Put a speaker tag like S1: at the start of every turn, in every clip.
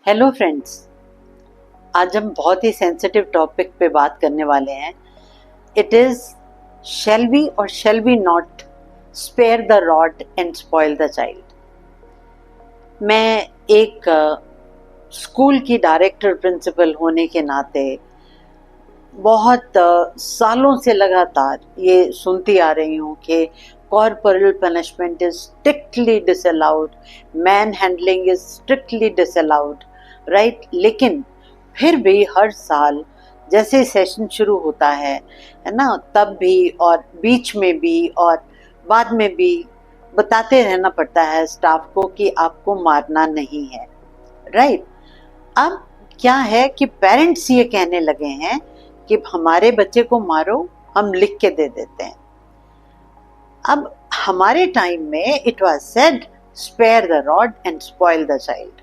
S1: Hello friends, आज हम बहुत ही सेंसिटिव टॉपिक पे बात करने वाले हैं। इट इज शैल वी और shall we not spare the rod and spoil the child. मैं एक स्कूल की डायरेक्टर प्रिंसिपल होने के नाते बहुत सालों से लगातार ये सुनती आ रही हूँ कि corporal punishment is strictly disallowed, man handling is strictly disallowed, right. लेकिन फिर भी हर साल जैसे सेशन शुरू होता है ना, तब भी और बीच में भी और बाद में भी बताते रहना पड़ता है स्टाफ को कि आपको मारना नहीं है, राइट। अब क्या है कि पेरेंट्स ये कहने लगे हैं कि हमारे बच्चे को मारो, हम लिख के दे देते हैं। अब हमारे टाइम में it was said spare the rod and spoil the child,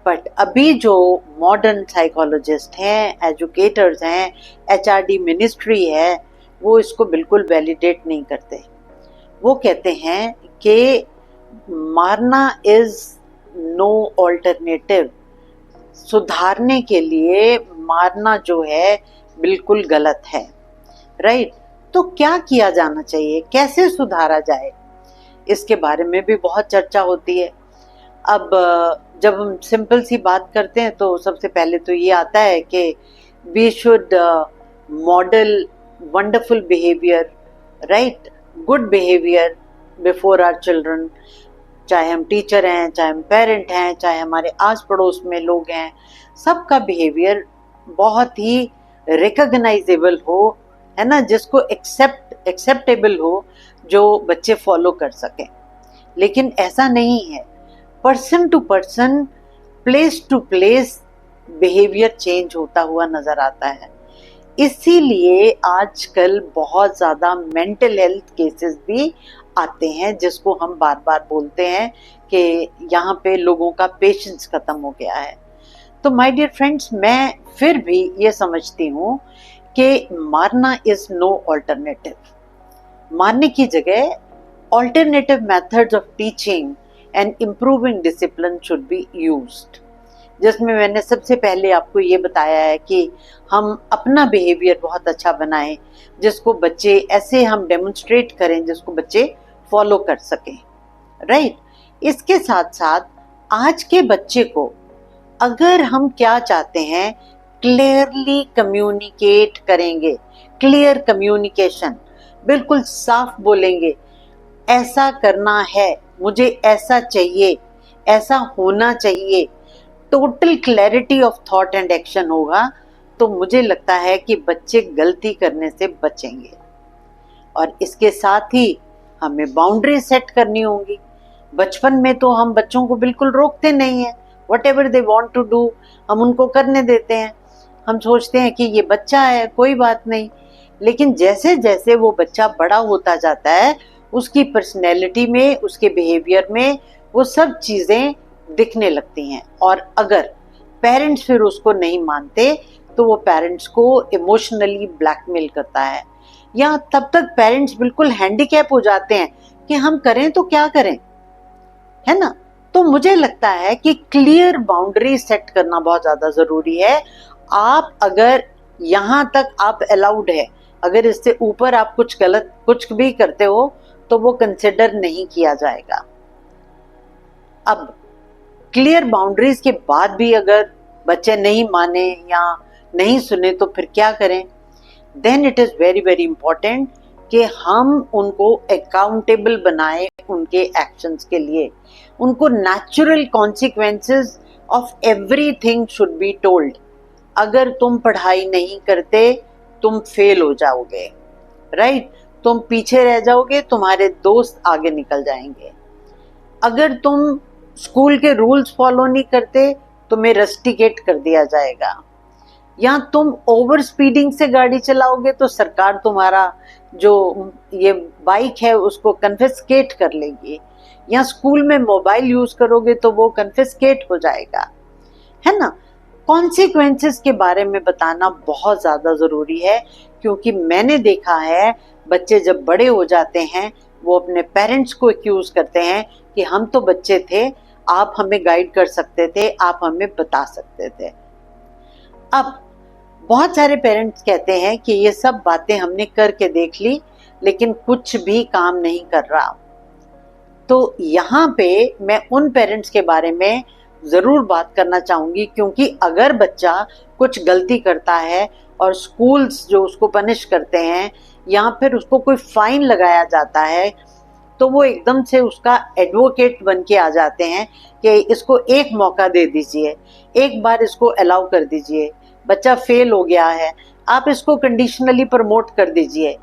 S1: but अभी जो मॉडर्न साइकोलॉजिस्ट हैं, एजुकेटर्स हैं, एचआरडी मिनिस्ट्री है, वो इसको बिल्कुल वैलिडेट नहीं करते। वो कहते हैं कि मारना इज नो ऑल्टरनेटिव, सुधारने के लिए मारना जो है बिल्कुल गलत है, राइट। तो क्या किया जाना चाहिए, कैसे सुधारा जाए, इसके बारे में भी बहुत चर्चा होती है। अब जब हम सिंपल सी बात करते हैं तो सबसे पहले तो ये आता है कि we should model wonderful behaviour, right, good behaviour before our children. चाहे हम टीचर हैं, चाहे हम पेरेंट हैं, चाहे हमारे आस पड़ोस में लोग हैं, सबका बिहेवियर बहुत ही रिकॉग्नाइजेबल हो, है ना, जिसको एक्सेप्टेबल हो, जो बच्चे फॉलो कर सकें। लेकिन ऐसा नहीं है, person to person, place to place behaviour change होता हुआ नजर आता है। इसीलिए आजकल बहुत ज़्यादा मेंटल हेल्थ केसेस भी आते हैं, जिसको हम बार बार बोलते हैं कि यहाँ पे लोगों का पेशेंस खत्म हो गया है। तो माय डियर फ्रेंड्स, मैं फिर भी ये समझती हूँ कि मारना इज नो ऑल्टरनेटिव। मारने की जगह alternative methods of teaching and improving discipline should be used, जिसमें मैंने सबसे पहले आपको ये बताया है कि हम अपना बिहेवियर बहुत अच्छा बनाएं, जिसको बच्चे ऐसे हम डेमोन्स्ट्रेट करें जिसको बच्चे फॉलो कर सकें, राइट। इसके साथ साथ आज के बच्चे को अगर हम क्या चाहते हैं, क्लियरली कम्युनिकेट करेंगे, क्लियर कम्युनिकेशन, बिल्कुल साफ बोलेंगे, ऐसा करना है, मुझे ऐसा चाहिए, ऐसा होना चाहिए, total clarity of thought and action होगा, तो मुझे लगता है कि बच्चे गलती करने से बचेंगे। और इसके साथ ही हमें बाउंड्री सेट करनी होंगी। बचपन में तो हम बच्चों को बिल्कुल रोकते नहीं हैं, whatever they want to do हम उनको करने देते हैं। हम सोचते हैं कि ये बच्चा है, कोई बात नहीं। लेकिन जैसे जैसे वो बच्चा बड़ा होता जाता है, उसकी पर्सनैलिटी में, उसके बिहेवियर में वो सब चीज़ें दिखने लगती हैं। और अगर पेरेंट्स फिर उसको नहीं मानते तो वो पेरेंट्स को इमोशनली ब्लैकमेल करता है, या तब तक पेरेंट्स बिल्कुल हैंडीकैप हो जाते हैं कि हम करें तो क्या करें, है ना। तो मुझे लगता है कि क्लियर बाउंड्री सेट करना बहुत ज़्यादा ज़रूरी है। आप अगर यहाँ तक आप अलाउड है, अगर इससे ऊपर आप कुछ गलत कुछ भी करते हो तो वो कंसिडर नहीं किया जाएगा। अब क्लियर बाउंड्रीज के बाद भी अगर बच्चे नहीं माने या नहीं सुने तो फिर क्या करें? Then it is very very important कि हम उनको अकाउंटेबल बनाएं उनके एक्शंस के लिए। उनको natural consequences of everything should be told. अगर तुम पढ़ाई नहीं करते तुम फेल हो जाओगे, राइट, तुम पीछे रह जाओगे, तुम्हारे दोस्त आगे निकल जाएंगे। अगर तुम स्कूल के रूल्स फॉलो नहीं करते तुम्हें रस्टिकेट कर दिया जाएगा, या तुम ओवर स्पीडिंग से गाड़ी चलाओगे तो सरकार तुम्हारा जो ये बाइक है उसको कन्फिस्केट कर लेगी, या स्कूल में मोबाइल यूज करोगे तो वो कन्फिस्केट हो जाएगा, है ना। कॉन्सिक्वेंसेस के बारे में बताना बहुत ज़्यादा ज़रूरी है, क्योंकि मैंने देखा है बच्चे जब बड़े हो जाते हैं वो अपने पेरेंट्स को एक्यूज करते हैं कि हम तो बच्चे थे, आप हमें गाइड कर सकते थे, आप हमें बता सकते थे। अब बहुत सारे पेरेंट्स कहते हैं कि ये सब बातें हमने करके देख ली लेकिन कुछ भी काम नहीं कर रहा। तो यहाँ पे मैं उन पेरेंट्स के बारे में ज़रूर बात करना चाहूँगी, क्योंकि अगर बच्चा कुछ गलती करता है और स्कूल्स जो उसको पनिश करते हैं या फिर उसको कोई फाइन लगाया जाता है, तो वो एकदम से उसका एडवोकेट बन के आ जाते हैं कि इसको एक मौका दे दीजिए, एक बार इसको अलाउ कर दीजिए, बच्चा फेल हो गया है, आप इसको कंडीशनली प्रमोट कर दीजिए।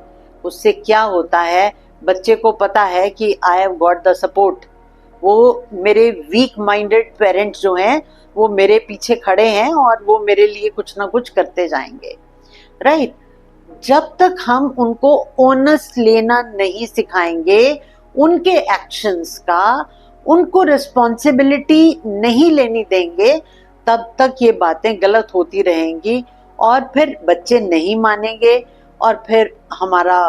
S1: उससे क्या होता है, बच्चे को पता है कि I have got the support, वो मेरे वीक माइंडेड पेरेंट्स जो हैं वो मेरे पीछे खड़े हैं और वो मेरे लिए कुछ ना कुछ करते जाएंगे, राइट। जब तक हम उनको ओनस लेना नहीं सिखाएंगे उनके एक्शंस का, उनको रिस्पॉन्सिबिलिटी नहीं लेनी देंगे, तब तक ये बातें गलत होती रहेंगी और फिर बच्चे नहीं मानेंगे और फिर हमारा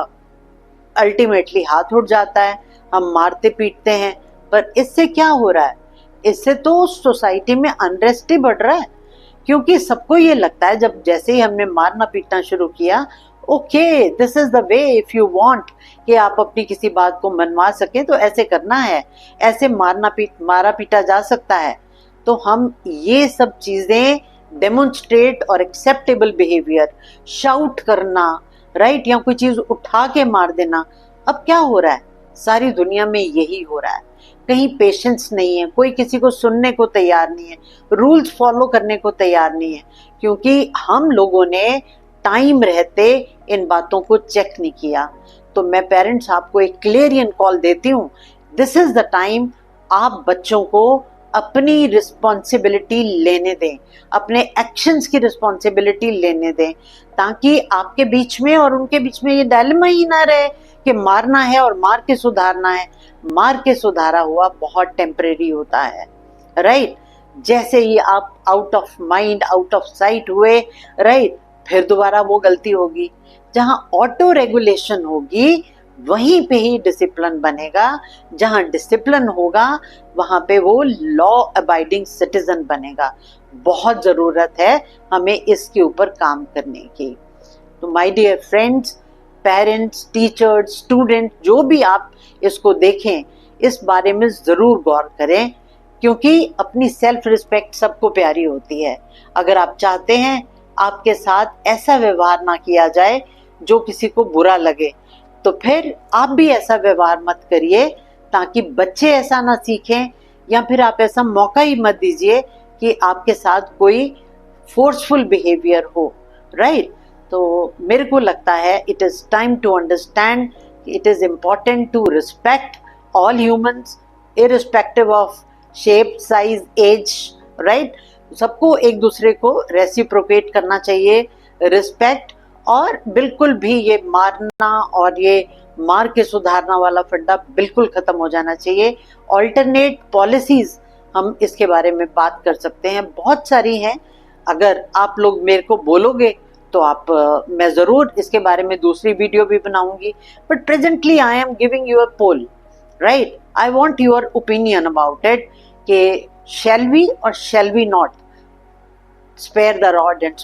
S1: अल्टीमेटली हाथ उठ जाता है, हम मारते पीटते हैं। पर इससे क्या हो रहा है, इससे तो सोसाइटी में अनरेस्ट ही बढ़ रहा है, क्योंकि सबको ये लगता है, जब जैसे ही हमने मारना पीटना शुरू किया, okay this is the way, if you want कि आप अपनी किसी बात को मनवा सकें तो ऐसे करना है, ऐसे मारा पीटा जा सकता है। तो हम ये सब चीजें डेमोन्स्ट्रेट और एक्सेप्टेबल बिहेवियर, शाउट करना, राइट, या कोई चीज उठा के मार देना, अब क्या हो रहा है, सारी दुनिया में यही हो रहा है। कहीं पेशेंस नहीं है, कोई किसी को सुनने को तैयार नहीं है, रूल्स फॉलो करने को तैयार नहीं है, क्योंकि हम लोगों ने टाइम रहते इन बातों को चेक नहीं किया। तो मैं पेरेंट्स आपको एक क्लेरियन कॉल देती हूँ, दिस इज द टाइम, आप बच्चों को अपनी रिस्पॉन्सिबिलिटी लेने दें, अपने एक्शंस की रिस्पॉन्सिबिलिटी लेने दें, ताकि आपके बीच में और उनके बीच में ये डायलेमा ही ना रहे कि मारना है और मार के सुधारना है। मार के सुधारा हुआ बहुत टेम्परेरी होता है, राइट। जैसे ही आप out of mind out of site हुए, राइट, फिर दोबारा वो गलती होगी। जहां ऑटो रेगुलेशन होगी वहीं पे ही डिसिप्लिन बनेगा, जहां डिसिप्लिन होगा वहां पे वो लॉ अबाइडिंग सिटीजन बनेगा। बहुत ज़रूरत है हमें इसके ऊपर काम करने की। तो my dear friends, parents, teachers, student, जो भी आप इसको देखें, इस बारे में ज़रूर गौर करें, क्योंकि अपनी सेल्फ रिस्पेक्ट सबको प्यारी होती है। अगर आप चाहते हैं आपके साथ ऐसा व्यवहार ना किया जाए जो किसी को बुरा लगे, तो फिर आप भी ऐसा व्यवहार मत करिए, ताकि बच्चे ऐसा ना सीखें, या फिर आप ऐसा मौका ही मत दीजिए कि आपके साथ कोई फोर्सफुल बिहेवियर हो, राइट। तो मेरे को लगता है it is time to understand, it is important to respect all humans irrespective of shape, size, age, right. सबको एक दूसरे को रेसिप्रोकेट करना चाहिए, रिस्पेक्ट, और बिल्कुल भी ये मारना और ये मार के सुधारना वाला फंडा बिल्कुल खत्म हो जाना चाहिए। ऑल्टरनेट पॉलिसीज हम इसके बारे में बात कर सकते हैं, बहुत सारी हैं। अगर आप लोग मेरे को बोलोगे तो आप मैं ज़रूर इसके बारे में दूसरी वीडियो भी बनाऊंगी, but presently I am giving you a poll, right. I want your opinion about it कि शैल वी और shall we not spare the rod and